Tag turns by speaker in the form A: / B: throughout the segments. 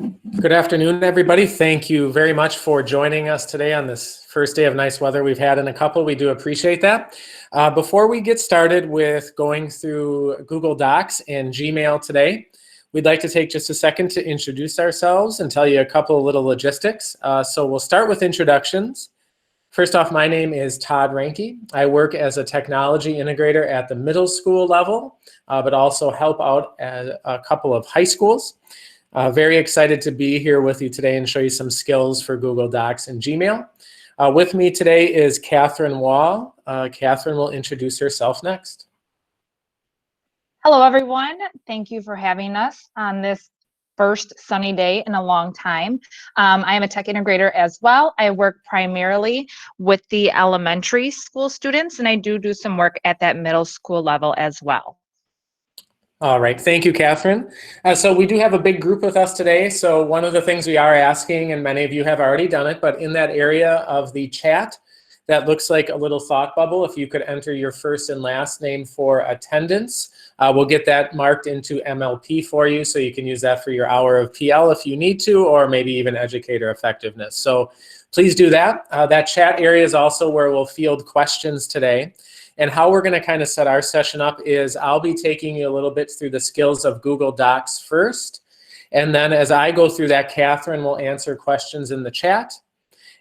A: Good afternoon, everybody. Thank you very much for joining us today on this first day of nice weather we've had in a couple. We do appreciate that. Before we get started with going through Google Docs and Gmail today, we'd like to take just a second to introduce ourselves and tell you a couple of little logistics. So we'll start with introductions. First off, my name is Todd Ranke. I work as a technology integrator at the middle school level, but also help out at a couple of high schools. Very excited to be here with you today and show you some skills for Google Docs and Gmail. With me today is Catherine Wall. Catherine will introduce herself next.
B: Hello, everyone. Thank you for having us on this first sunny day in a long time. I am a tech integrator as well. I work primarily with the elementary school students, and I do some work at that middle school level as well.
A: All right, thank you, Catherine. So we do have a big group with us today. So one of the things we are asking, and many of you have already done it, but in that area of the chat that looks like a little thought bubble, if you could enter your first and last name for attendance, we'll get that marked into MLP for you, so you can use that for your hour of PL if you need to, or maybe even educator effectiveness. So please do that. That chat area is also where we'll field questions today. And how we're going to kind of set our session up is I'll be taking you a little bit through the skills of Google Docs first. And then as I go through that, Catherine will answer questions in the chat.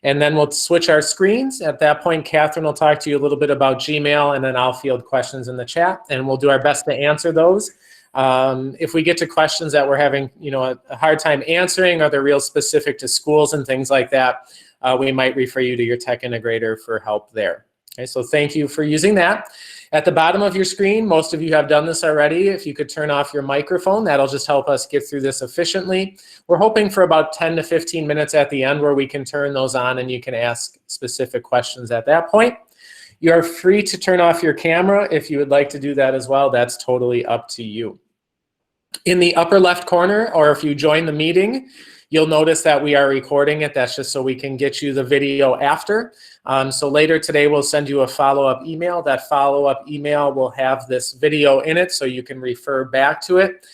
A: And then we'll switch our screens. At that point, Catherine will talk to you a little bit about Gmail, and then I'll field questions in the chat, and we'll do our best to answer those. If we get to questions that we're having a hard time answering, or they're real specific to schools and things like that, we might refer you to your tech integrator for help there. Okay, so thank you for using that. At the bottom of your screen, most of you have done this already. If you could turn off your microphone, that'll just help us get through this efficiently. We're hoping for about 10 to 15 minutes at the end where we can turn those on and you can ask specific questions at that point. You are free to turn off your camera if you would like to do that as well. That's totally up to you. In the upper left corner, or if you join the meeting, you'll notice that we are recording it. That's just so we can get you the video after. So later today, we'll send you a follow-up email. That follow-up email will have this video in it so you can refer back to it.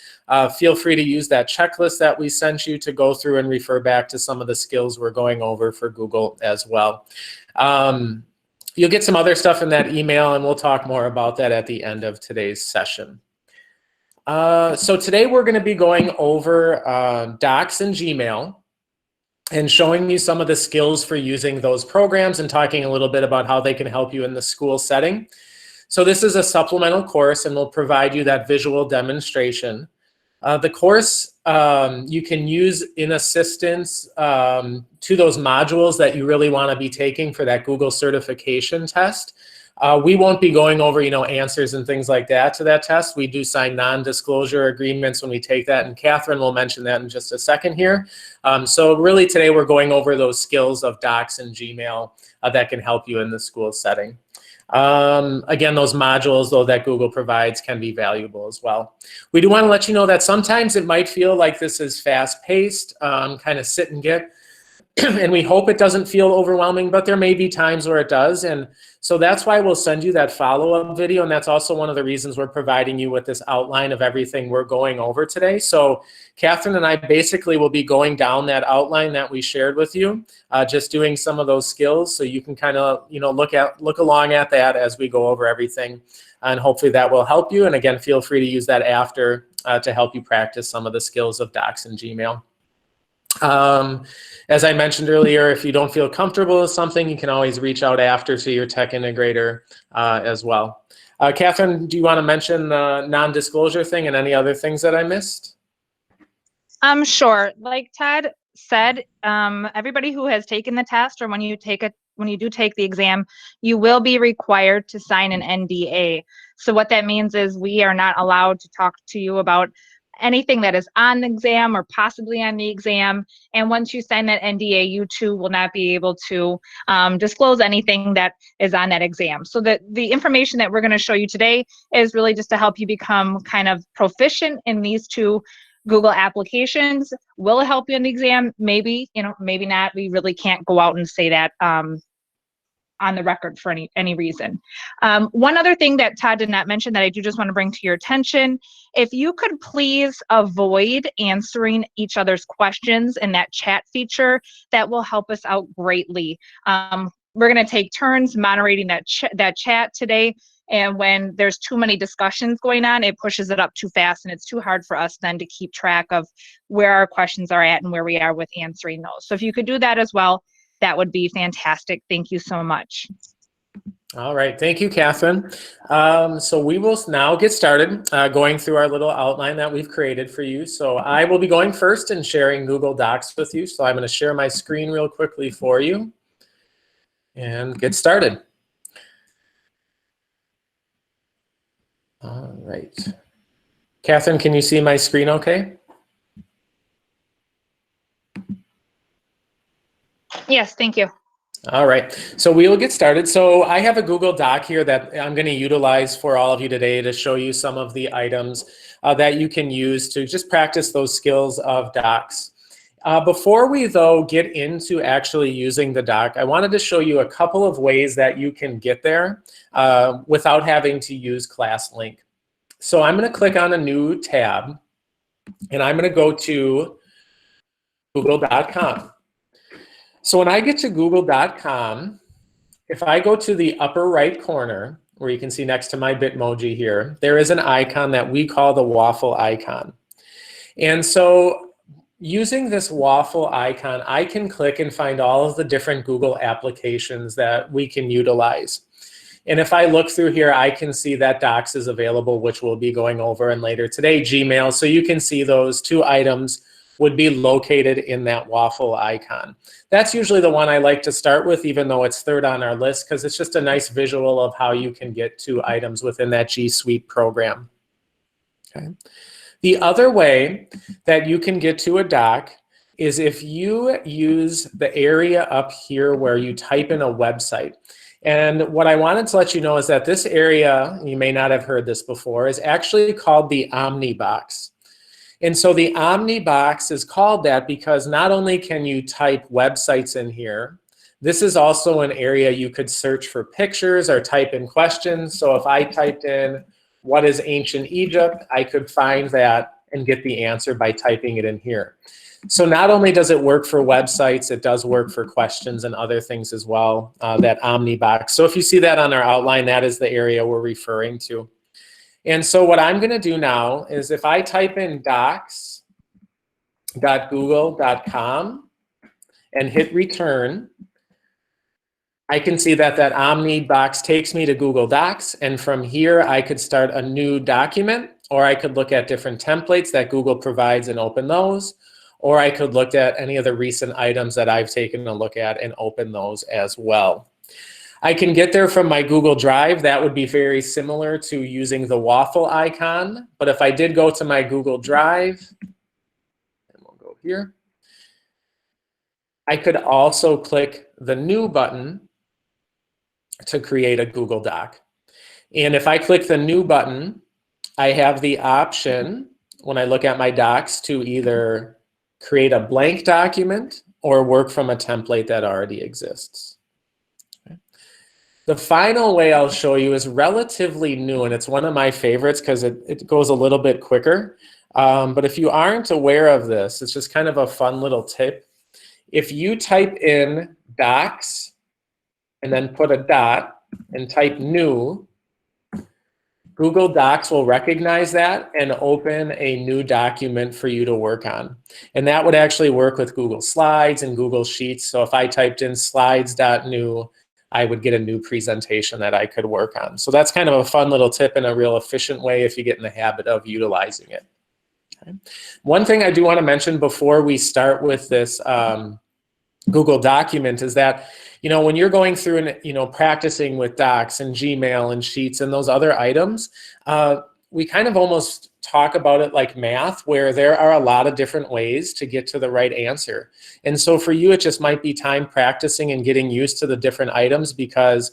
A: Feel free to use that checklist that we sent you to go through and refer back to some of the skills we're going over for Google as well. You'll get some other stuff in that email, and we'll talk more about that at the end of today's session. So today we're going to be going over Docs and Gmail and showing you some of the skills for using those programs and talking a little bit about how they can help you in the school setting. So this is a supplemental course, and we'll provide you that visual demonstration. The course you can use in assistance to those modules that you really want to be taking for that Google certification test. We won't be going over, answers and things like that to that test. We do sign non-disclosure agreements when we take that, and Catherine will mention that in just a second here. So really today we're going over those skills of Docs and Gmail that can help you in the school setting. Again, those modules, though, that Google provides can be valuable as well. We do want to let you know that sometimes it might feel like this is fast-paced, kind of sit and get. And we hope it doesn't feel overwhelming, but there may be times where it does. And so that's why we'll send you that follow-up video. And that's also one of the reasons we're providing you with this outline of everything we're going over today. So Catherine and I basically will be going down that outline that we shared with you, just doing some of those skills so you can kind of, look along at that as we go over everything. And hopefully that will help you. And again, feel free to use that after to help you practice some of the skills of Docs and Gmail. As I mentioned earlier, if you don't feel comfortable with something, you can always reach out after to your tech integrator as well. Catherine, do you want to mention the non-disclosure thing and any other things that I missed?
B: Sure. Like Todd said, everybody who has taken the test, or when you do take the exam, you will be required to sign an NDA. So what that means is we are not allowed to talk to you about anything that is on the exam or possibly on the exam. And once you sign that NDA, you too will not be able to disclose anything that is on that exam. So the information that we're going to show you today is really just to help you become kind of proficient in these two Google applications. Will it help you in the exam? Maybe, maybe not. We really can't go out and say that on the record for any reason. One other thing that Todd did not mention that I do just want to bring to your attention, if you could please avoid answering each other's questions in that chat feature, that will help us out greatly. We're going to take turns moderating that chat today. And when there's too many discussions going on, it pushes it up too fast, and it's too hard for us then to keep track of where our questions are at and where we are with answering those. So if you could do that as well, that would be fantastic. Thank you so much.
A: All right, thank you, Catherine. So we will now get started going through our little outline that we've created for you. So I will be going first and sharing Google Docs with you. So I'm going to share my screen real quickly for you and get started. All right. Catherine, can you see my screen okay?
B: Yes, thank you.
A: All right, so we will get started. So I have a Google Doc here that I'm going to utilize for all of you today to show you some of the items that you can use to just practice those skills of docs. Before we, though, get into actually using the doc, I wanted to show you a couple of ways that you can get there without having to use ClassLink. So I'm going to click on a new tab, and I'm going to go to google.com. So when I get to google.com, if I go to the upper right corner, where you can see next to my Bitmoji here, there is an icon that we call the waffle icon. And so using this waffle icon, I can click and find all of the different Google applications that we can utilize. And if I look through here, I can see that Docs is available, which we'll be going over and later today, Gmail. So you can see those two items would be located in that waffle icon. That's usually the one I like to start with, even though it's third on our list, because it's just a nice visual of how you can get to items within that G Suite program. Okay. The other way that you can get to a doc is if you use the area up here where you type in a website. And what I wanted to let you know is that this area, you may not have heard this before, is actually called the Omnibox. And so the Omnibox is called that because not only can you type websites in here, this is also an area you could search for pictures or type in questions. So if I typed in, what is ancient Egypt, I could find that and get the answer by typing it in here. So not only does it work for websites, it does work for questions and other things as well, that Omnibox. So if you see that on our outline, that is the area we're referring to. And so what I'm going to do now is if I type in docs.google.com and hit return, I can see that that Omnibox takes me to Google Docs. And from here, I could start a new document, or I could look at different templates that Google provides and open those. Or I could look at any of the recent items that I've taken a look at and open those as well. I can get there from my Google Drive. That would be very similar to using the waffle icon. But if I did go to my Google Drive, and we'll go here, I could also click the new button to create a Google Doc. And if I click the new button, I have the option when I look at my docs to either create a blank document or work from a template that already exists. The final way I'll show you is relatively new, and it's one of my favorites because it goes a little bit quicker. But if you aren't aware of this, it's just kind of a fun little tip. If you type in docs and then put a dot and type new, Google Docs will recognize that and open a new document for you to work on. And that would actually work with Google Slides and Google Sheets. So if I typed in slides.new, I would get a new presentation that I could work on. So that's kind of a fun little tip and a real efficient way if you get in the habit of utilizing it. Okay. One thing I do want to mention before we start with this Google document is that, you know, when you're going through and, you know, practicing with Docs and Gmail and Sheets and those other items, we kind of almost talk about it like math, where there are a lot of different ways to get to the right answer. And so for you, it just might be time practicing and getting used to the different items, because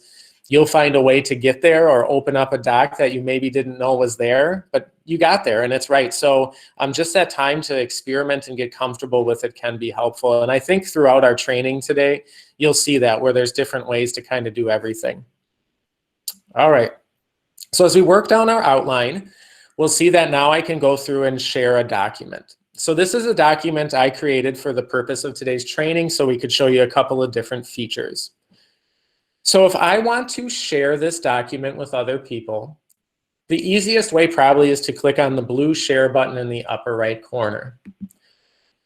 A: you'll find a way to get there or open up a doc that you maybe didn't know was there, but you got there and it's right. So just that time to experiment and get comfortable with it can be helpful. And I think throughout our training today, you'll see that where there's different ways to kind of do everything. All right. So as we work down our outline, we'll see that now I can go through and share a document. So this is a document I created for the purpose of today's training so we could show you a couple of different features. So if I want to share this document with other people, the easiest way probably is to click on the blue share button in the upper right corner.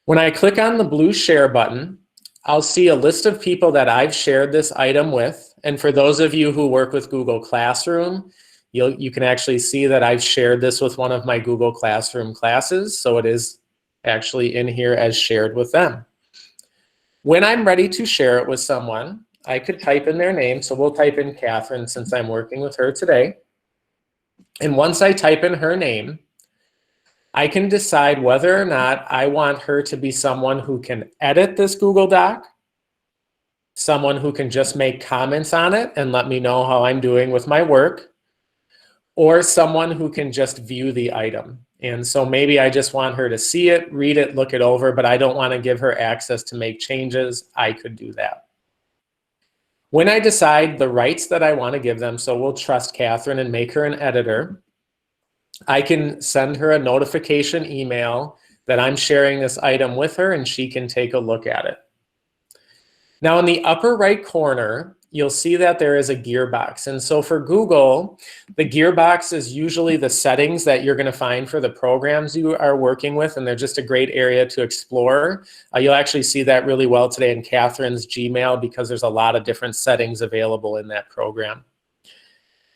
A: When I click on the blue share button, I'll see a list of people that I've shared this item with. And for those of you who work with Google Classroom, you can actually see that I've shared this with one of my Google Classroom classes. So it is actually in here as shared with them. When I'm ready to share it with someone, I could type in their name. So we'll type in Catherine since I'm working with her today. And once I type in her name, I can decide whether or not I want her to be someone who can edit this Google Doc, someone who can just make comments on it and let me know how I'm doing with my work, or someone who can just view the item. And so maybe I just want her to see it, read it, look it over, but I don't want to give her access to make changes. I could do that. When I decide the rights that I want to give them, so we'll trust Catherine and make her an editor, I can send her a notification email that I'm sharing this item with her and she can take a look at it. Now in the upper right corner, you'll see that there is a gearbox. And so for Google, the gearbox is usually the settings that you're going to find for the programs you are working with, and they're just a great area to explore. You'll actually see that really well today in Catherine's Gmail because there's a lot of different settings available in that program.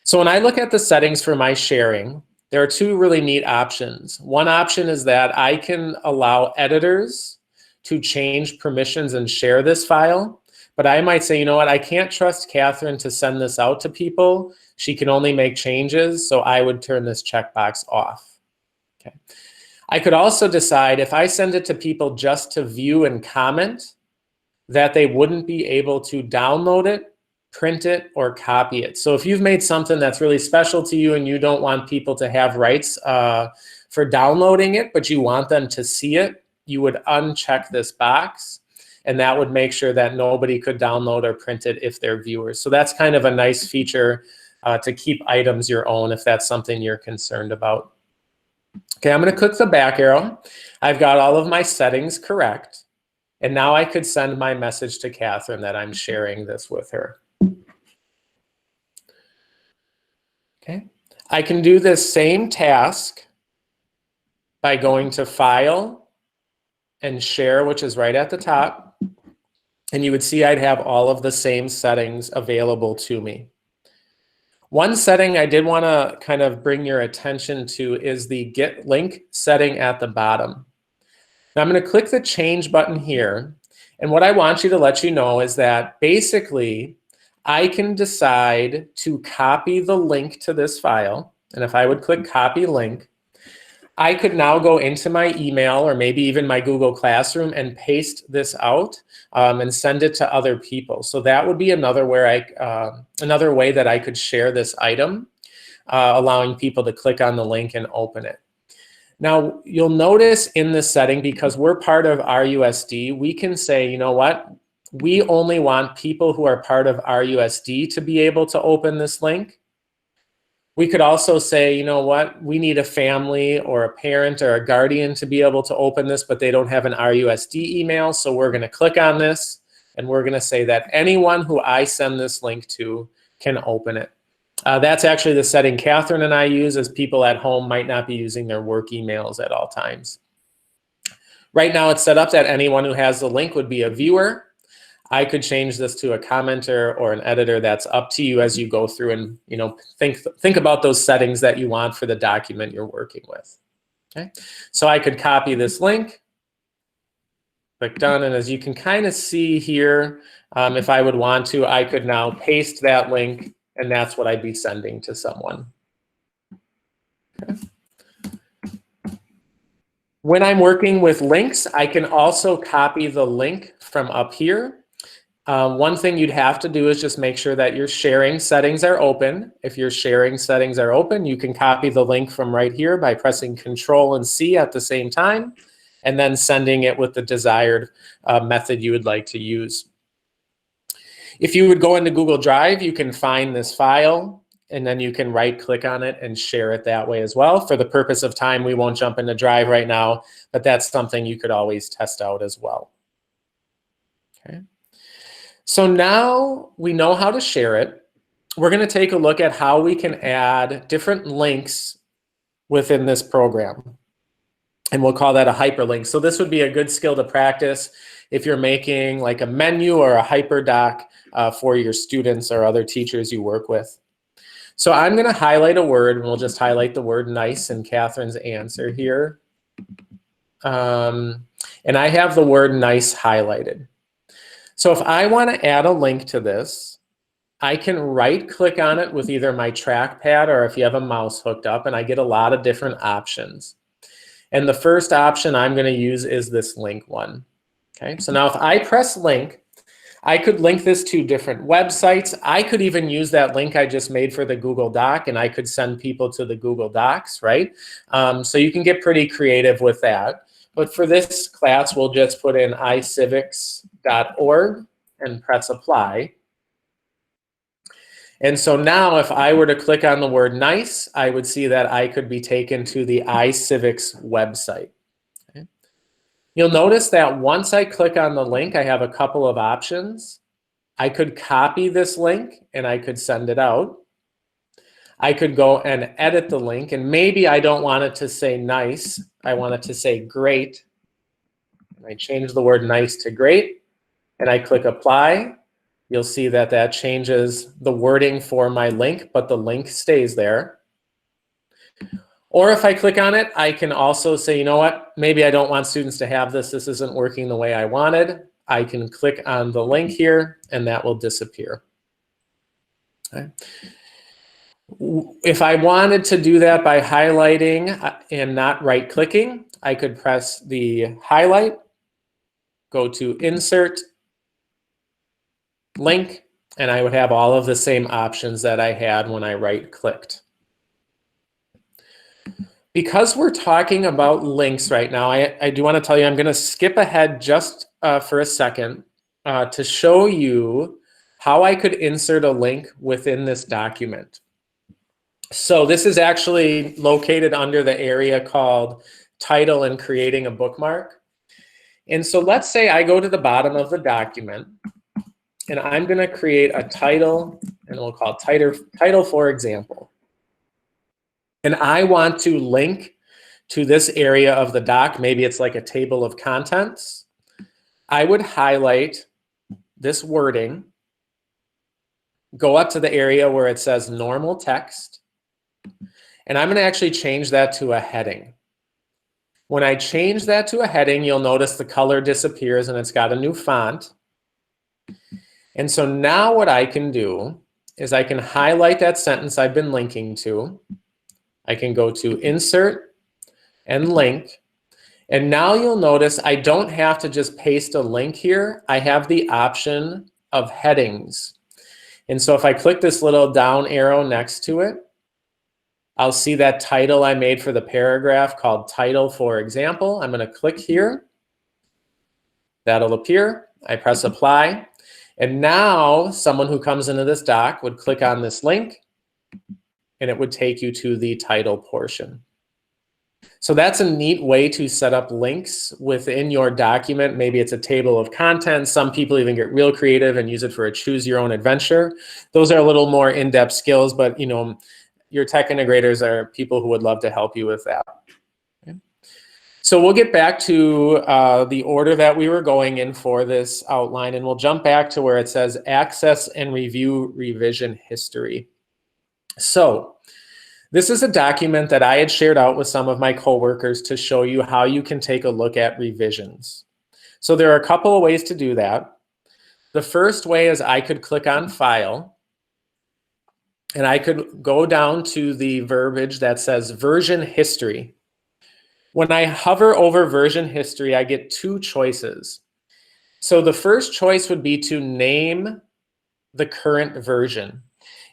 A: So when I look at the settings for my sharing, there are two really neat options. One option is that I can allow editors to change permissions and share this file. But I might say, you know what, I can't trust Catherine to send this out to people. She can only make changes, so I would turn this checkbox off. Okay. I could also decide if I send it to people just to view and comment, that they wouldn't be able to download it, print it, or copy it. So if you've made something that's really special to you and you don't want people to have rights for downloading it, but you want them to see it, you would uncheck this box. And that would make sure that nobody could download or print it if they're viewers. So that's kind of a nice feature to keep items your own if that's something you're concerned about. Okay, I'm going to click the back arrow. I've got all of my settings correct. And now I could send my message to Catherine that I'm sharing this with her. Okay, I can do this same task by going to File and Share, which is right at the top. And you would see I'd have all of the same settings available to me. One setting I did want to kind of bring your attention to is the Get Link setting at the bottom. Now I'm going to click the Change button here. And what I want you to let you know is that basically I can decide to copy the link to this file. And if I would click Copy Link, I could now go into my email or maybe even my Google Classroom and paste this out and send it to other people. So that would be another way that I could share this item, allowing people to click on the link and open it. Now, you'll notice in this setting, because we're part of RUSD, we can say, you know what? We only want people who are part of RUSD to be able to open this link. We could also say, you know what, we need a family or a parent or a guardian to be able to open this, but they don't have an RUSD email. So we're going to click on this and we're going to say that anyone who I send this link to can open it. That's actually the setting Catherine and I use, as people at home might not be using their work emails at all times. Right now it's set up that anyone who has the link would be a viewer. I could change this to a commenter or an editor. That's up to you as you go through and think about those settings that you want for the document you're working with. Okay, so I could copy this link, click done, and as you can kind of see here, if I would want to, I could now paste that link, and that's what I'd be sending to someone. Okay. When I'm working with links, I can also copy the link from up here. One thing you'd have to do is just make sure that your sharing settings are open. If your sharing settings are open, you can copy the link from right here by pressing Control and C at the same time, and then sending it with the desired method you would like to use. If you would go into Google Drive, you can find this file, and then you can right-click on it and share it that way as well. For the purpose of time, we won't jump into Drive right now, but that's something you could always test out as well. Okay. So now we know how to share it. We're going to take a look at how we can add different links within this program. And we'll call that a hyperlink. So this would be a good skill to practice if you're making like a menu or a hyperdoc for your students or other teachers you work with. So I'm going to highlight a word, and we'll just highlight the word nice in Catherine's answer here. And I have the word nice highlighted. So if I want to add a link to this, I can right-click on it with either my trackpad or if you have a mouse hooked up, and I get a lot of different options. And the first option I'm going to use is this link one. Okay, so now if I press link, I could link this to different websites. I could even use that link I just made for the Google Doc, and I could send people to the Google Docs, right? So you can get pretty creative with that. But for this class, we'll just put in iCivics.org and press apply. And so now if I were to click on the word nice, I would see that I could be taken to the iCivics website. Okay. You'll notice that once I click on the link, I have a couple of options. I could copy this link and I could send it out. I could go and edit the link, and maybe I don't want it to say nice. I want it to say great. And I change the word nice to great, and I click apply. You'll see that that changes the wording for my link, but the link stays there. Or if I click on it, I can also say, you know what, maybe I don't want students to have this. This isn't working the way I wanted. I can click on the link here, and that will disappear. Okay. If I wanted to do that by highlighting and not right-clicking, I could press the highlight, go to Insert, Link, and I would have all of the same options that I had when I right-clicked. Because we're talking about links right now, I do want to tell you I'm going to skip ahead just for a second to show you how I could insert a link within this document. So this is actually located under the area called Title and Creating a Bookmark. And so let's say I go to the bottom of the document, and I'm going to create a title, and we'll call it title for example. And I want to link to this area of the doc. Maybe it's like a table of contents. I would highlight this wording, go up to the area where it says normal text, and I'm going to actually change that to a heading. When I change that to a heading, you'll notice the color disappears and it's got a new font. And so now what I can do is I can highlight that sentence I've been linking to. I can go to Insert and Link. And now you'll notice I don't have to just paste a link here. I have the option of headings. And so if I click this little down arrow next to it, I'll see that title I made for the paragraph called Title for Example. I'm going to click here. That'll appear. I press apply. And now someone who comes into this doc would click on this link, and it would take you to the title portion. So that's a neat way to set up links within your document. Maybe it's a table of contents. Some people even get real creative and use it for a choose your own adventure. Those are a little more in-depth skills, but you know, your tech integrators are people who would love to help you with that. Okay. So we'll get back to the order that we were going in for this outline, and we'll jump back to where it says access and review revision history. So this is a document that I had shared out with some of my coworkers to show you how you can take a look at revisions. So there are a couple of ways to do that. The first way is I could click on File, and I could go down to the verbiage that says version history. When I hover over version history, I get two choices. So the first choice would be to name the current version.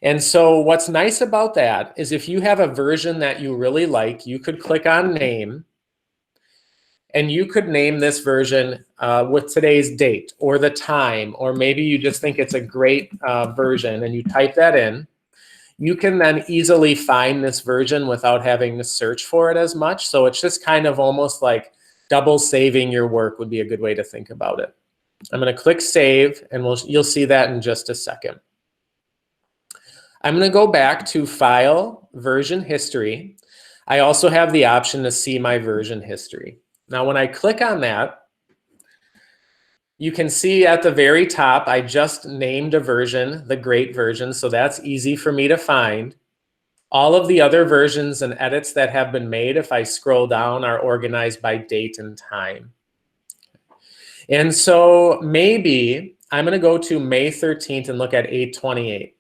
A: And so what's nice about that is if you have a version that you really like, you could click on name, and you could name this version with today's date or the time, or maybe you just think it's a great version and you type that in. You can then easily find this version without having to search for it as much. So it's just kind of almost like double saving your work would be a good way to think about it. I'm going to click save, and you'll see that in just a second. I'm going to go back to File, Version History. I also have the option to see my version history. Now, when I click on that, you can see at the very top, I just named a version, the great version, so that's easy for me to find. All of the other versions and edits that have been made, if I scroll down, are organized by date and time. And so maybe I'm going to go to May 13th and look at 8/28.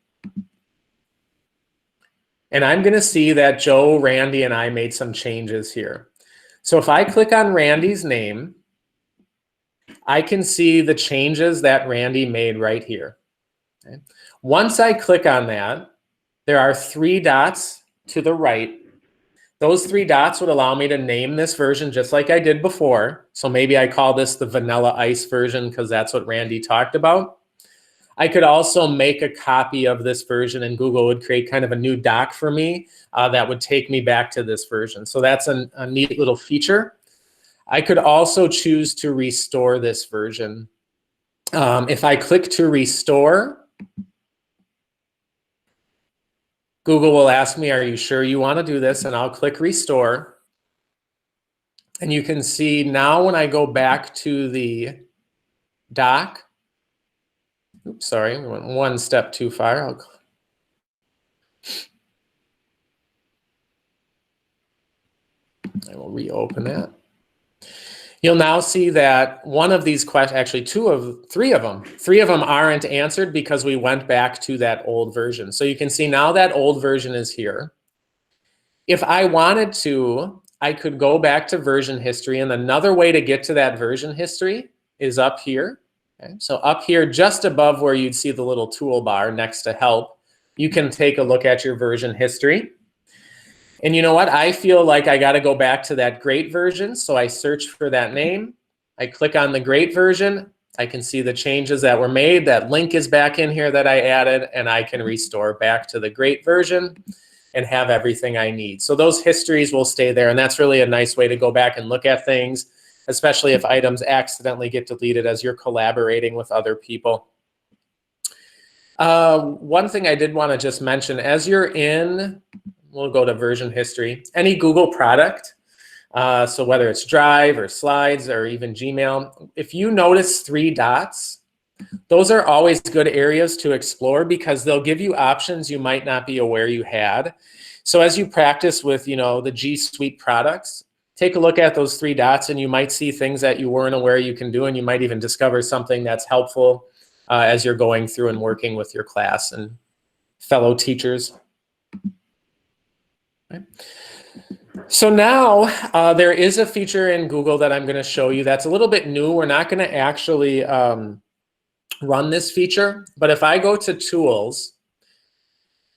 A: And I'm going to see that Joe, Randy, and I made some changes here. So if I click on Randy's name, I can see the changes that Randy made right here. Okay. Once I click on that, there are 3 dots to the right. Those 3 dots would allow me to name this version just like I did before. So maybe I call this the Vanilla Ice version because that's what Randy talked about. I could also make a copy of this version, and Google would create kind of a new doc for me that would take me back to this version. So that's a neat little feature. I could also choose to restore this version. If I click to restore, Google will ask me, are you sure you want to do this? And I'll click restore. And you can see now when I go back to the doc, oops, sorry, we went one step too far. I will reopen that. You'll now see that one of these questions, actually 3 of them aren't answered because we went back to that old version. So you can see now that old version is here. If I wanted to, I could go back to version history, and another way to get to that version history is up here. Okay? So up here, just above where you'd see the little toolbar next to help, you can take a look at your version history. And you know what? I feel like I got to go back to that great version. So I search for that name. I click on the great version. I can see the changes that were made. That link is back in here that I added, and I can restore back to the great version and have everything I need. So those histories will stay there. And that's really a nice way to go back and look at things, especially if items accidentally get deleted as you're collaborating with other people. One thing I did want to just mention, as you're in, we'll go to version history, any Google product, so whether it's Drive or Slides or even Gmail, if you notice 3 dots, those are always good areas to explore because they'll give you options you might not be aware you had. So as you practice with, the G Suite products, take a look at those 3 dots and you might see things that you weren't aware you can do, and you might even discover something that's helpful as you're going through and working with your class and fellow teachers. Okay. So now there is a feature in Google that I'm going to show you that's a little bit new. We're not going to actually run this feature, but if I go to Tools,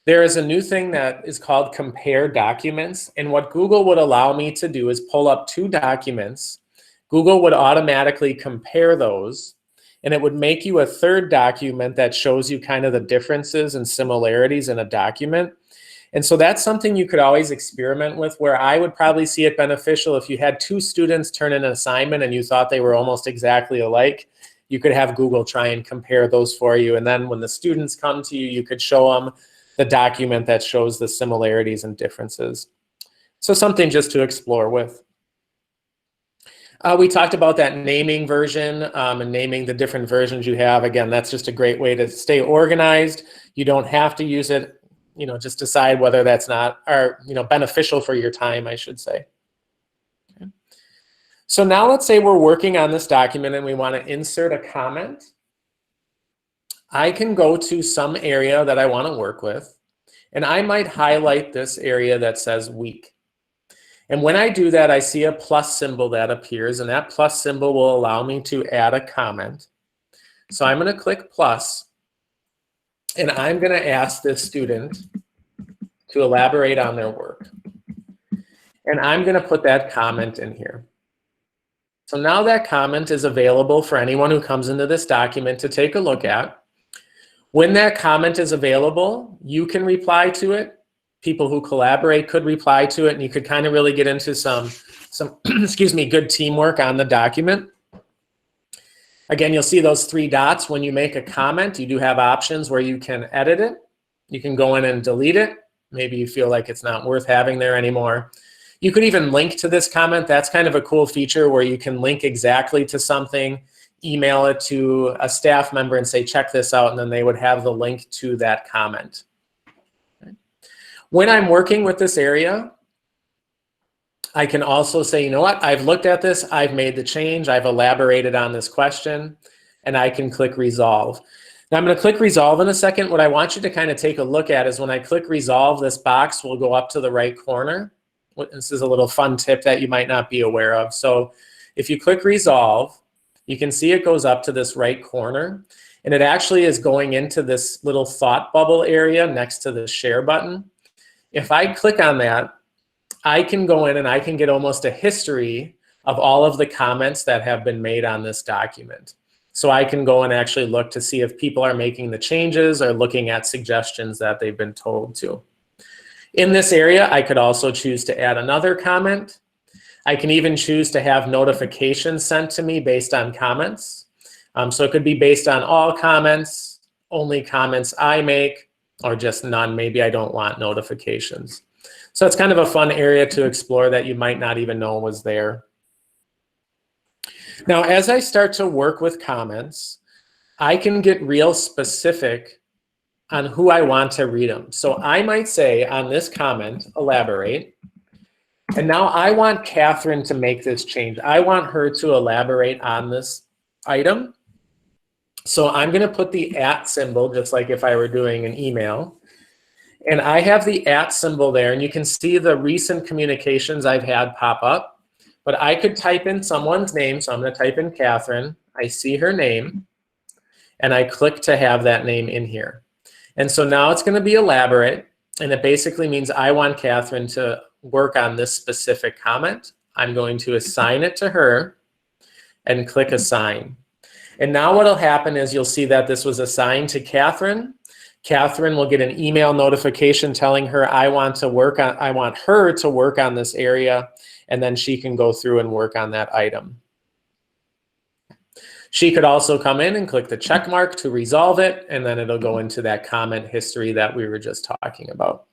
A: there is a new thing that is called Compare Documents. And what Google would allow me to do is pull up 2 documents. Google would automatically compare those, and it would make you a 3rd document that shows you kind of the differences and similarities in a document. And so that's something you could always experiment with, where I would probably see it beneficial if you had 2 students turn in an assignment and you thought they were almost exactly alike. You could have Google try and compare those for you. And then when the students come to you, you could show them the document that shows the similarities and differences. So something just to explore with. We talked about that naming version and naming the different versions you have. Again, that's just a great way to stay organized. You don't have to use it. Just decide whether that's not, or, beneficial for your time, I should say. Okay. So now let's say we're working on this document and we want to insert a comment. I can go to some area that I want to work with, and I might highlight this area that says week. And when I do that, I see a plus symbol that appears, and that plus symbol will allow me to add a comment. So I'm going to click plus, and I'm going to ask this student to elaborate on their work. And I'm going to put that comment in here. So now that comment is available for anyone who comes into this document to take a look at. When that comment is available, you can reply to it. People who collaborate could reply to it, and you could kind of really get into some excuse me, good teamwork on the document. Again, you'll see those 3 dots. When you make a comment, you do have options where you can edit it. You can go in and delete it. Maybe you feel like it's not worth having there anymore. You could even link to this comment. That's kind of a cool feature where you can link exactly to something, email it to a staff member and say, check this out, and then they would have the link to that comment. When I'm working with this area, I can also say, you know what, I've looked at this, I've made the change, I've elaborated on this question, and I can click resolve. Now I'm going to click resolve in a second. What I want you to kind of take a look at is when I click resolve, this box will go up to the right corner. This is a little fun tip that you might not be aware of. So if you click resolve, you can see it goes up to this right corner, and it actually is going into this little thought bubble area next to the share button. If I click on that, I can go in and I can get almost a history of all of the comments that have been made on this document. So I can go and actually look to see if people are making the changes or looking at suggestions that they've been told to. In this area, I could also choose to add another comment. I can even choose to have notifications sent to me based on comments. So it could be based on all comments, only comments I make, or just none. Maybe I don't want notifications. So it's kind of a fun area to explore that you might not even know was there. Now, as I start to work with comments, I can get real specific on who I want to read them. So I might say on this comment, elaborate. And now I want Catherine to make this change. I want her to elaborate on this item. So I'm going to put the @ symbol, just like if I were doing an email. And I have the @ symbol there, and you can see the recent communications I've had pop up. But I could type in someone's name, so I'm going to type in Catherine. I see her name, and I click to have that name in here. And so now it's going to be elaborate, and it basically means I want Catherine to work on this specific comment. I'm going to assign it to her and click assign. And now what will happen is you'll see that this was assigned to Catherine. Catherine will get an email notification telling her I want her to work on this area, and then she can go through and work on that item. She could also come in and click the check mark to resolve it, and then it'll go into that comment history that we were just talking about.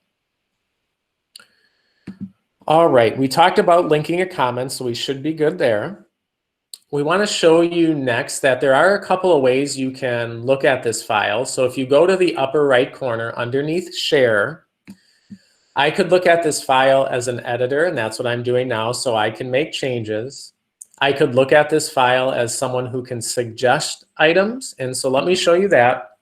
A: All right, we talked about linking a comment, so we should be good there. We want to show you next that there are a couple of ways you can look at this file. So if you go to the upper right corner underneath share, I could look at this file as an editor, and that's what I'm doing now, so I can make changes. I could look at this file as someone who can suggest items, and so let me show you that.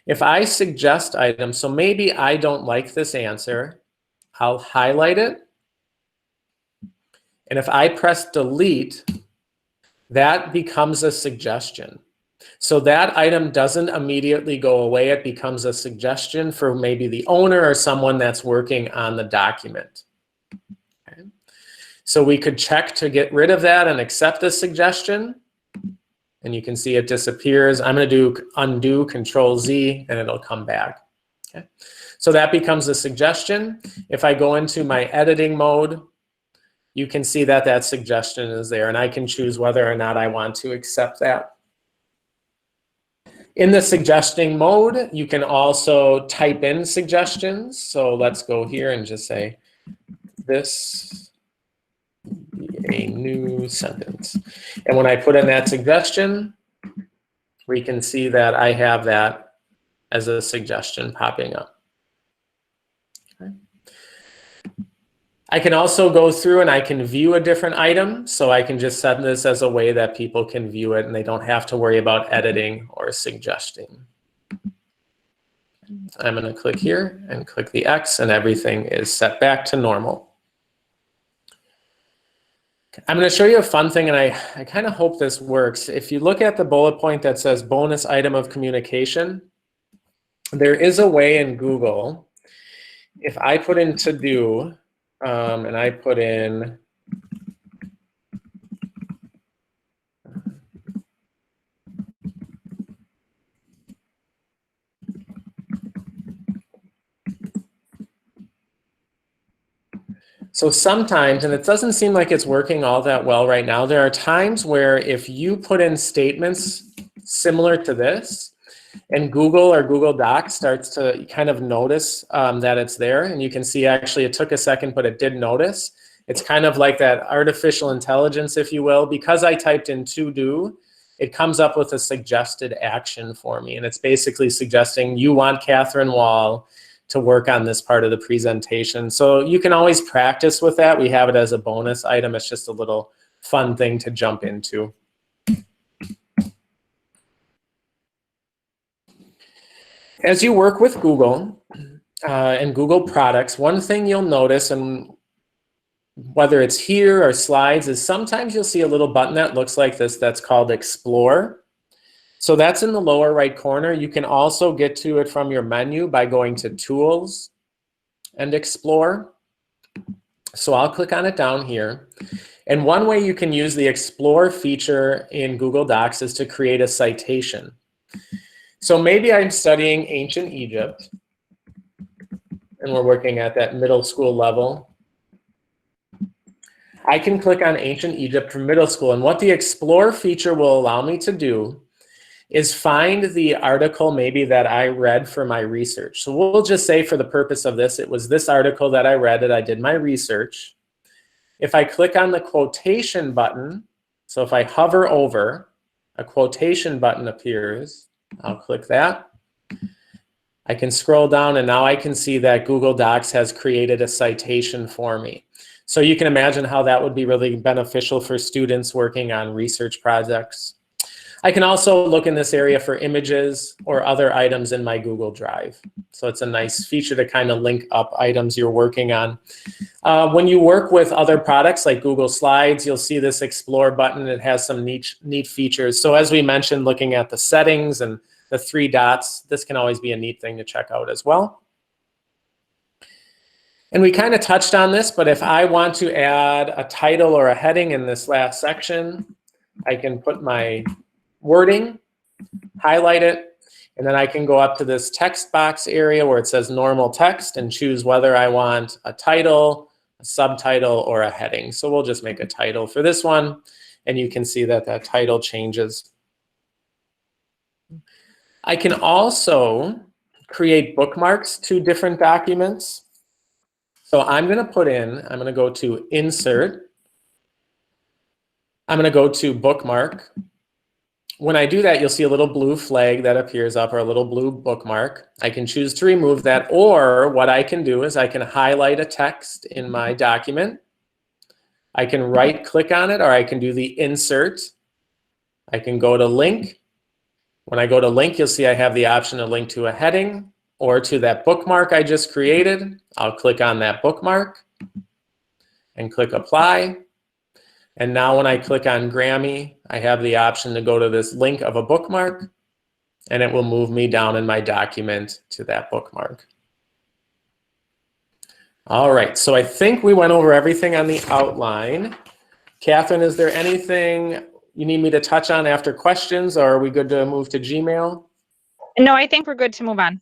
A: If I suggest items, so maybe I don't like this answer, I'll highlight it, and if I press delete, that becomes a suggestion. So that item doesn't immediately go away. It becomes a suggestion for maybe the owner or someone that's working on the document. Okay. So we could check to get rid of that and accept the suggestion. And you can see it disappears. I'm going to do undo, Control Z, and it'll come back. Okay. So that becomes a suggestion. If I go into my editing mode, you can see that that suggestion is there, and I can choose whether or not I want to accept that. In the suggesting mode, you can also type in suggestions. So let's go here and just say, this be a new sentence. And when I put in that suggestion, we can see that I have that as a suggestion popping up. Okay. I can also go through and I can view a different item. So I can just set this as a way that people can view it and they don't have to worry about editing or suggesting. I'm going to click here and click the X, and everything is set back to normal. I'm going to show you a fun thing, and I kind of hope this works. If you look at the bullet point that says bonus item of communication, there is a way in Google, if I put in to do, and I put in so sometimes, and it doesn't seem like it's working all that well right now, there are times where if you put in statements similar to this, and Google or Google Docs starts to kind of notice that it's there, and you can see actually it took a second, but it did notice. It's kind of like that artificial intelligence, if you will. Because I typed in to do, it comes up with a suggested action for me, and it's basically suggesting you want Catherine Wall to work on this part of the presentation. So you can always practice with that. We have it as a bonus item. It's just a little fun thing to jump into. As you work with Google and Google products, one thing you'll notice, and whether it's here or slides, is sometimes you'll see a little button that looks like this that's called Explore. So that's in the lower right corner. You can also get to it from your menu by going to Tools and Explore. So I'll click on it down here. And one way you can use the Explore feature in Google Docs is to create a citation. So maybe I'm studying ancient Egypt, and we're working at that middle school level. I can click on ancient Egypt for middle school, and what the Explore feature will allow me to do is find the article maybe that I read for my research. So we'll just say for the purpose of this, it was this article that I read that I did my research. If I click on the quotation button, so if I hover over, a quotation button appears. I'll click that. I can scroll down, and now I can see that Google Docs has created a citation for me. So you can imagine how that would be really beneficial for students working on research projects. I can also look in this area for images or other items in my Google Drive. So it's a nice feature to kind of link up items you're working on. When you work with other products like Google Slides, you'll see this Explore button. It has some neat features. So as we mentioned, looking at the settings and the 3 dots, this can always be a neat thing to check out as well. And we kind of touched on this, but if I want to add a title or a heading in this last section, I can put my wording, highlight it, and then I can go up to this text box area where it says normal text and choose whether I want a title, a subtitle, or a heading. So we'll just make a title for this one, and you can see that that title changes. I can also create bookmarks to different documents. So I'm going to go to Insert. I'm going to go to Bookmark. When I do that, you'll see a little blue flag that appears up, or a little blue bookmark. I can choose to remove that, or what I can do is I can highlight a text in my document. I can right-click on it, or I can do the Insert. I can go to Link. When I go to Link, you'll see I have the option to link to a heading or to that bookmark I just created. I'll click on that bookmark and click Apply. And now when I click on Grammy, I have the option to go to this link of a bookmark, and it will move me down in my document to that bookmark. All right, so I think we went over everything on the outline. Catherine, is there anything you need me to touch on after questions, or are we good to move to Gmail?
B: No, I think we're good to move on.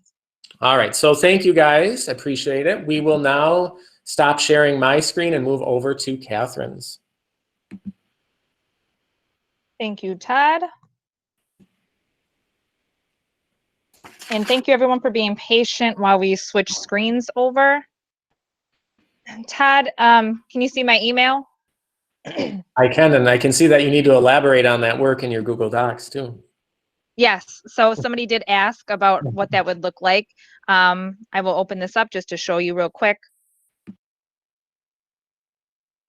A: All right, so thank you guys, I appreciate it. We will now stop sharing my screen and move over to Catherine's.
B: Thank you, Todd. And thank you everyone for being patient while we switch screens over. Todd, can you see my email?
A: I can, and I can see that you need to elaborate on that work in your Google Docs too.
B: Yes, so somebody did ask about what that would look like. I will open this up just to show you real quick.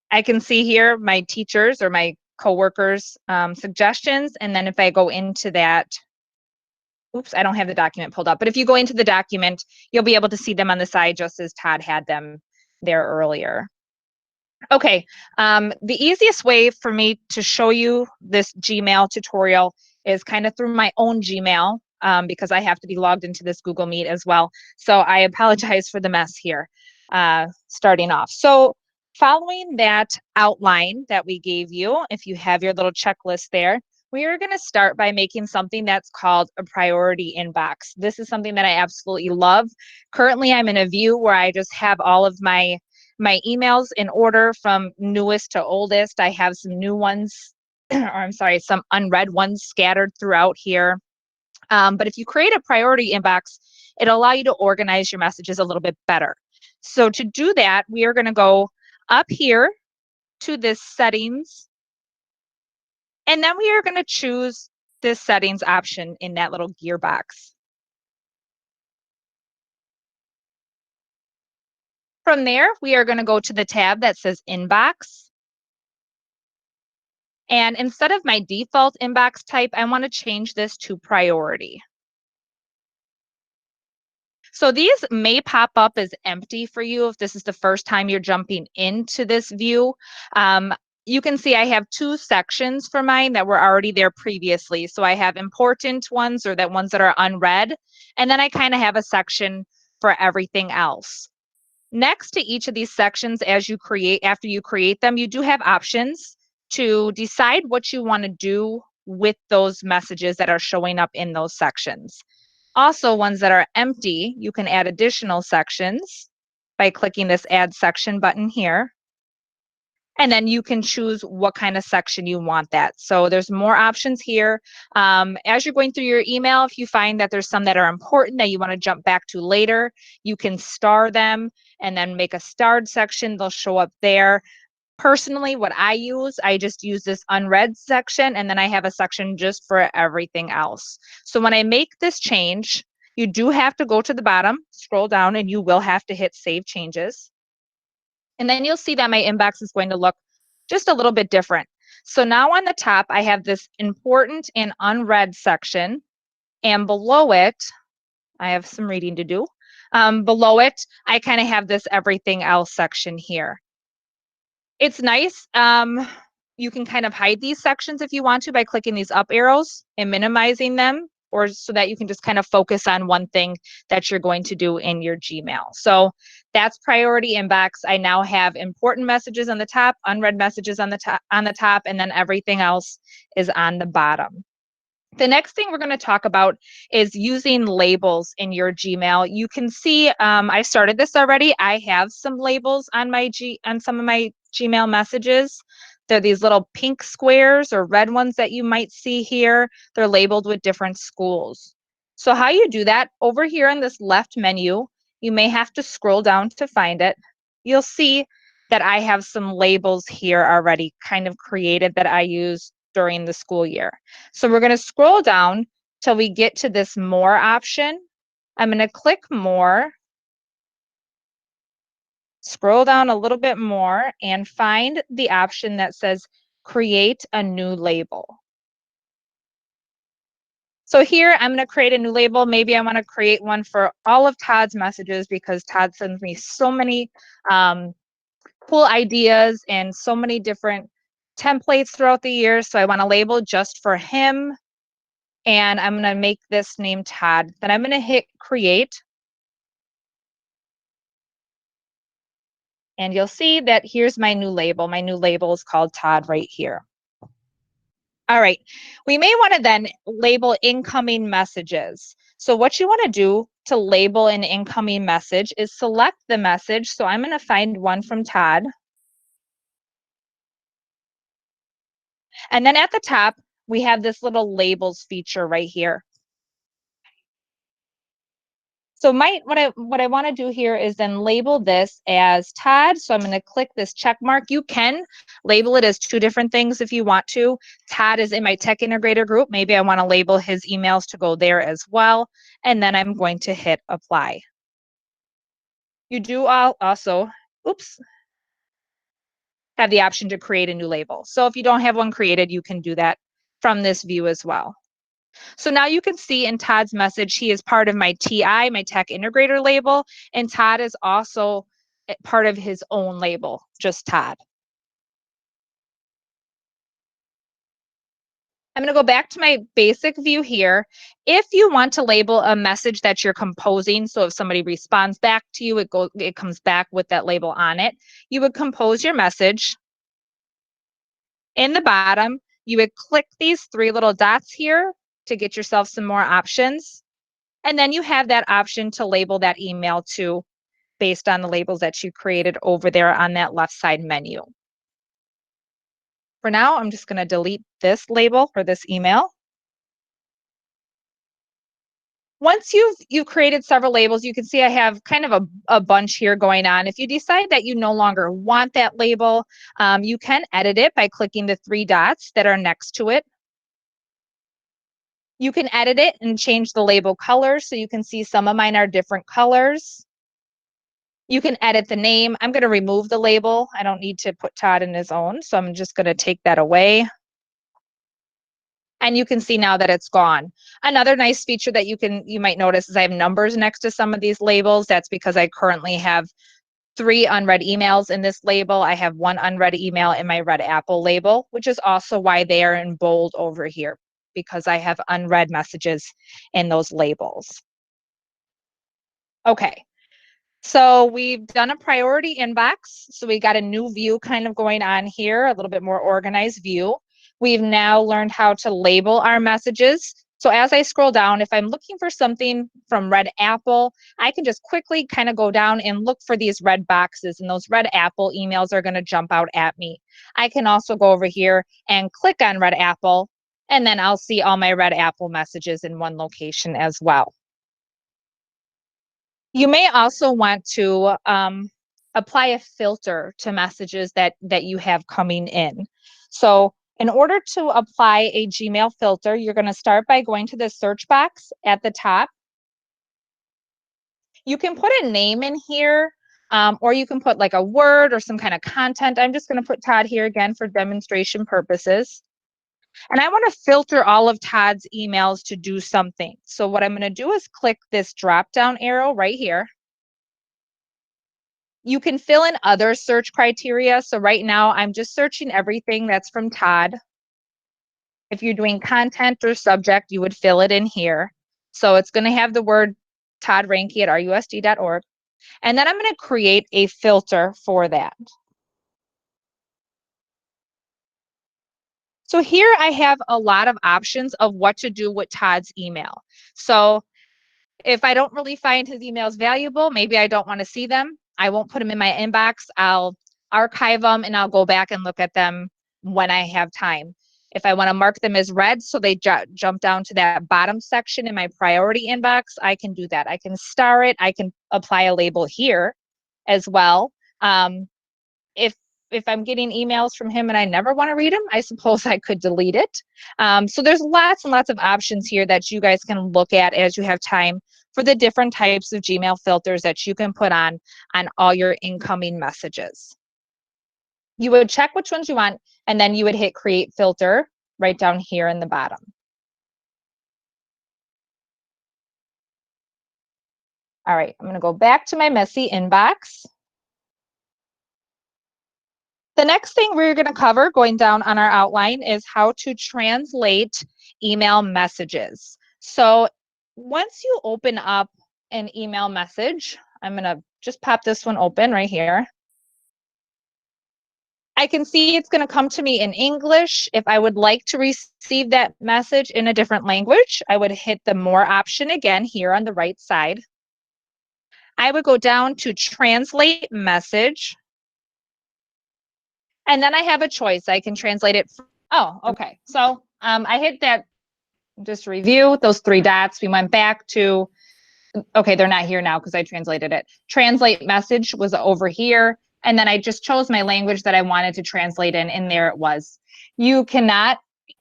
B: I can see here my teachers or my coworkers' suggestions, and then if I go into that, oops, I don't have the document pulled up, but if you go into the document, you'll be able to see them on the side just as Todd had them there earlier. Okay, the easiest way for me to show you this Gmail tutorial is kind of through my own Gmail, because I have to be logged into this Google Meet as well. So I apologize for the mess here, starting off. So following that outline that we gave you, if you have your little checklist there, we are going to start by making something that's called a priority inbox. This is something that I absolutely love. Currently, I'm in a view where I just have all of my emails in order from newest to oldest. I have some new ones, or I'm sorry, some unread ones scattered throughout here. But if you create a priority inbox, it'll allow you to organize your messages a little bit better. So to do that, we are going to go up here to this settings, and then we are going to choose this settings option in that little gear box. From there, we are going to go to the tab that says Inbox. And instead of my default inbox type, I want to change this to priority. So these may pop up as empty for you if this is the first time you're jumping into this view. You can see I have two sections for mine that were already there previously. So I have important ones, or that ones that are unread. And then I kind of have a section for everything else. Next to each of these sections, after you create them, you do have options to decide what you want to do with those messages that are showing up in those sections. Also, ones that are empty, you can add additional sections by clicking this Add Section button here. And then you can choose what kind of section you want that. So there's more options here. As you're going through your email, if you find that there's some that are important that you want to jump back to later, you can star them and then make a starred section. They'll show up there. Personally, what I just use this unread section, and then I have a section just for everything else. So when I make this change, you do have to go to the bottom, scroll down, and you will have to hit Save Changes. And then you'll see that my inbox is going to look just a little bit different. So now on the top, I have this important and unread section. And below it, I have some reading to do. Below it, I kind of have this everything else section here. It's nice. You can kind of hide these sections if you want to by clicking these up arrows and minimizing them, or so that you can just kind of focus on one thing that you're going to do in your Gmail. So that's priority inbox. I now have important messages on the top, unread messages on the top, and then everything else is on the bottom. The next thing we're going to talk about is using labels in your Gmail. You can see I started this already. I have some labels on some of my Gmail messages. They're these little pink squares or red ones that you might see here. They're labeled with different schools. So how you do that, over here in this left menu, you may have to scroll down to find it. You'll see that I have some labels here already kind of created that I use during the school year. So we're going to scroll down till we get to this More option. I'm going to click More, scroll down a little bit more, and find the option that says Create a New Label. So here I'm going to create a new label. Maybe I want to create one for all of Todd's messages because Todd sends me so many cool ideas and so many different templates throughout the year. So I want a label just for him. And I'm going to make this name Todd. Then I'm going to hit Create. And you'll see that here's my new label. My new label is called Todd right here. All right, we may want to then label incoming messages. So what you want to do to label an incoming message is select the message. So I'm going to find one from Todd. And then at the top, we have this little labels feature right here. So what I want to do here is then label this as Todd. So I'm going to click this check mark. You can label it as two different things if you want to. Todd is in my Tech Integrator group. Maybe I want to label his emails to go there as well. And then I'm going to hit apply. You do also, have the option to create a new label. So if you don't have one created, you can do that from this view as well. So now you can see in Todd's message, he is part of my TI, my Tech Integrator label, and Todd is also part of his own label, just Todd. I'm going to go back to my basic view here. If you want to label a message that you're composing, so if somebody responds back to you, it comes back with that label on it. You would compose your message. In the bottom, you would click these three little dots here to get yourself some more options. And then you have that option to label that email to based on the labels that you created over there on that left side menu. For now, I'm just going to delete this label or this email. Once you've created several labels, you can see I have kind of a bunch here going on. If you decide that you no longer want that label, you can edit it by clicking the three dots that are next to it. You can edit it and change the label color, so you can see some of mine are different colors. You can edit the name. I'm going to remove the label. I don't need to put Todd in his own, so I'm just going to take that away. And you can see now that it's gone. Another nice feature that you might notice is I have numbers next to some of these labels. That's because I currently have 3 unread emails in this label. I have 1 unread email in my Red Apple label, which is also why they are in bold over here, because I have unread messages in those labels. Okay. So we've done a priority inbox. So we got a new view kind of going on here, a little bit more organized view. We've now learned how to label our messages. So as I scroll down, if I'm looking for something from Red Apple, I can just quickly kind of go down and look for these red boxes, and those Red Apple emails are going to jump out at me. I can also go over here and click on Red Apple, and then I'll see all my Red Apple messages in one location as well. You may also want to apply a filter to messages that you have coming in. So in order to apply a Gmail filter, you're going to start by going to the search box at the top. You can put a name in here, or you can put like a word or some kind of content. I'm just going to put Todd here again for demonstration purposes. And I want to filter all of Todd's emails to do something. So what I'm going to do is click this drop down arrow right here. You can fill in other search criteria. So right now I'm just searching everything that's from Todd. If you're doing content or subject, you would fill it in here. So it's going to have the word Todd Ranke at rusd.org. And then I'm going to create a filter for that. So here I have a lot of options of what to do with Todd's email. So if I don't really find his emails valuable, maybe I don't want to see them, I won't put them in my inbox. I'll archive them and I'll go back and look at them when I have time. If I want to mark them as read so they jump down to that bottom section in my priority inbox, I can do that. I can star it. I can apply a label here as well. If I'm getting emails from him and I never want to read them, I suppose I could delete it. So there's lots and lots of options here that you guys can look at as you have time for the different types of Gmail filters that you can put on all your incoming messages. You would check which ones you want, and then you would hit create filter right down here in the bottom. All right, I'm going to go back to my messy inbox. The next thing we're going to cover going down on our outline is how to translate email messages. So once you open up an email message, I'm going to just pop this one open right here. I can see it's going to come to me in English. If I would like to receive that message in a different language, I would hit the more option again here on the right side. I would go down to translate message. And then I have a choice. I can translate it. Oh, okay. So I hit that, just review those 3 dots. We went back to, okay, they're not here now because I translated it. Translate message was over here. And then I just chose my language that I wanted to translate in, and there it was. You cannot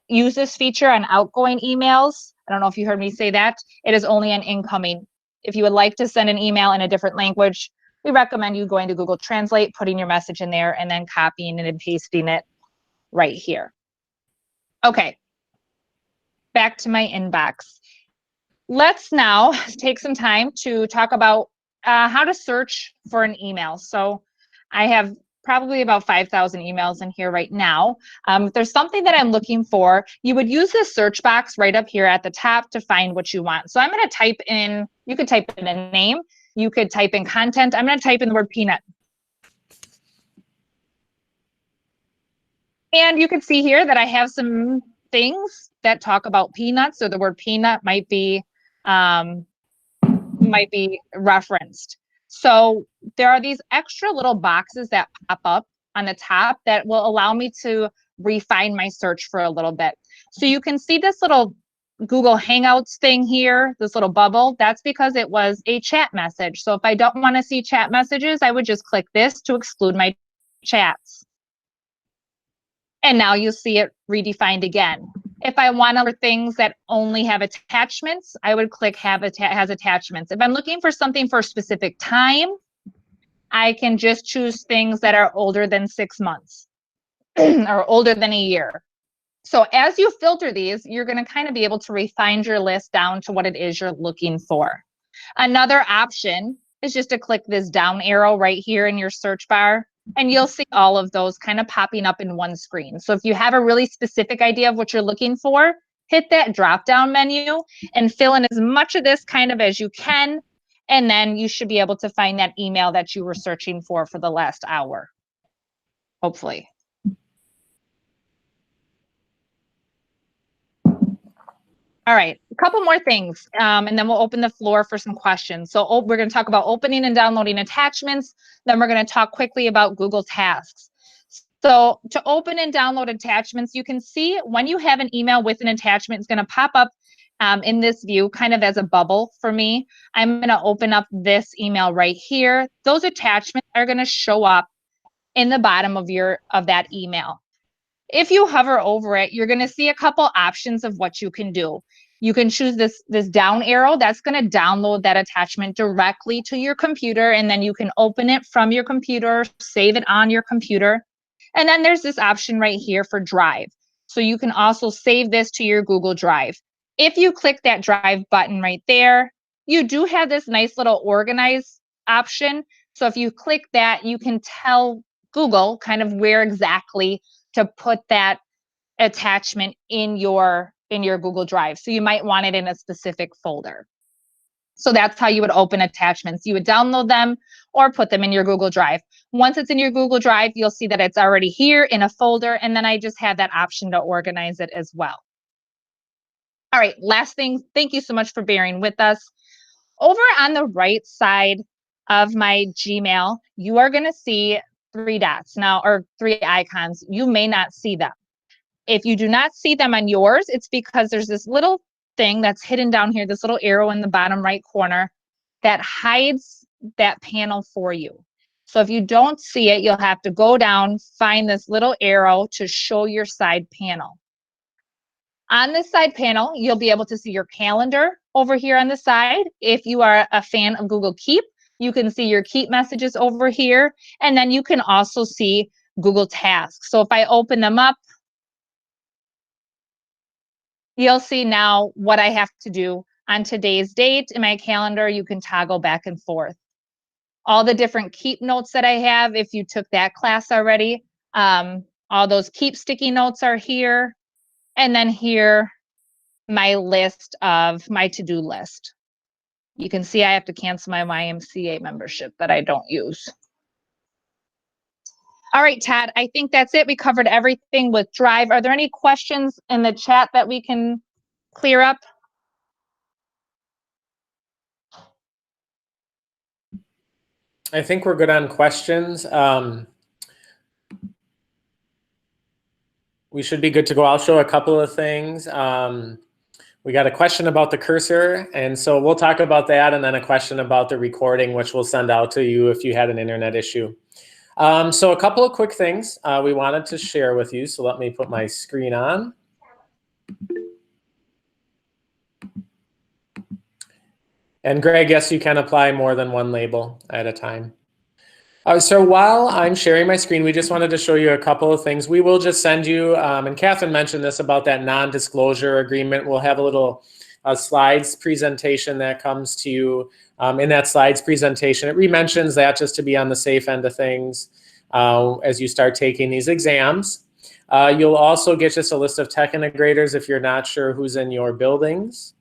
B: use this feature on outgoing emails. I don't know if you heard me say that. It is only on incoming. If you would like to send an email in a different language, we recommend you going to Google Translate, putting your message in there, and then copying and pasting it right here. Okay, back to my inbox. Let's now take some time to talk about how to search for an email. So I have probably about 5,000 emails in here right now. If there's something that I'm looking for, you would use this search box right up here at the top to find what you want. So I'm going to type in, you could type in a name, you could type in content. I'm going to type in the word peanut. And you can see here that I have some things that talk about peanuts, so the word peanut might be referenced. So there are these extra little boxes that pop up on the top that will allow me to refine my search for a little bit. So you can see this little Google Hangouts thing here, this little bubble. That's because it was a chat message. So if I don't want to see chat messages, I would just click this to exclude my chats. And now you see it redefined again. If I want for things that only have attachments, I would click has attachments. If I'm looking for something for a specific time, I can just choose things that are older than 6 months or older than a year. So as you filter these, you're going to kind of be able to refine your list down to what it is you're looking for. Another option is just to click this down arrow right here in your search bar, and you'll see all of those kind of popping up in one screen. So if you have a really specific idea of what you're looking for, hit that drop down menu and fill in as much of this kind of as you can. And then you should be able to find that email that you were searching for the last hour, hopefully. All right, a couple more things, and then we'll open the floor for some questions. So we're going to talk about opening and downloading attachments. Then we're going to talk quickly about Google Tasks. So to open and download attachments, you can see when you have an email with an attachment, it's going to pop up in this view kind of as a bubble for me. I'm going to open up this email right here. Those attachments are going to show up in the bottom of that email. If you hover over it, you're going to see a couple options of what you can do. You can choose this down arrow. That's going to download that attachment directly to your computer, and then you can open it from your computer, save it on your computer. And then there's this option right here for Drive. So you can also save this to your Google Drive. If you click that Drive button right there, you do have this nice little organize option. So if you click that, you can tell Google kind of where exactly to put that attachment in your Google Drive. So you might want it in a specific folder. So that's how you would open attachments. You would download them or put them in your Google Drive. Once it's in your Google Drive, you'll see that it's already here in a folder, and then I just have that option to organize it as well. All right, last thing, thank you so much for bearing with us. Over on the right side of my Gmail, you are going to see 3 dots now, or 3 icons. You may not see them. If you do not see them on yours, it's because there's this little thing that's hidden down here, this little arrow in the bottom right corner that hides that panel for you. So if you don't see it, you'll have to go down, find this little arrow to show your side panel. On this side panel, you'll be able to see your calendar over here on the side. If you are a fan of Google Keep, you can see your Keep messages over here, and then you can also see Google Tasks. So if I open them up, you'll see now what I have to do on today's date in my calendar. You can toggle back and forth. All the different Keep notes that I have, if you took that class already, all those Keep sticky notes are here. And then here, my list of my to-do list. You can see I have to cancel my YMCA membership that I don't use. All right, Tad, I think that's it. We covered everything with Drive. Are there any questions in the chat that we can clear up?
A: I think we're good on questions. We should be good to go. I'll show a couple of things. We got a question about the cursor, and so we'll talk about that, and then a question about the recording, which we'll send out to you if you had an internet issue. So a couple of quick things we wanted to share with you. So let me put my screen on. And Greg, yes, you can apply more than one label at a time. So while I'm sharing my screen, we just wanted to show you a couple of things. We will just send you, and Catherine mentioned this about that non-disclosure agreement. We'll have a little slides presentation that comes to you. In that slides presentation, it re-mentions that just to be on the safe end of things. as you start taking these exams. You'll also get just a list of tech integrators if you're not sure who's in your buildings.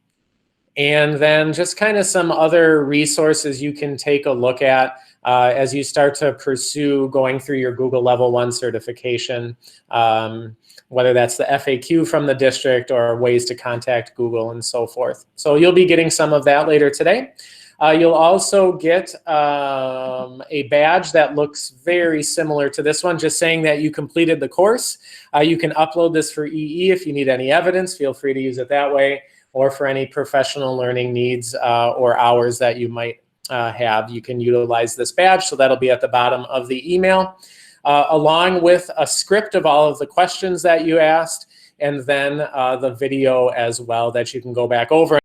A: And then just kind of some other resources you can take a look at as you start to pursue going through your Google Level 1 certification, whether that's the FAQ from the district or ways to contact Google and so forth. So you'll be getting some of that later today. You'll also get a badge that looks very similar to this one, just saying that you completed the course. You can upload this for EE if you need any evidence. Feel free to use it that way, or for any professional learning needs or hours that you might have. You can utilize this badge, so that'll be at the bottom of the email, along with a script of all of the questions that you asked, and then the video as well that you can go back over.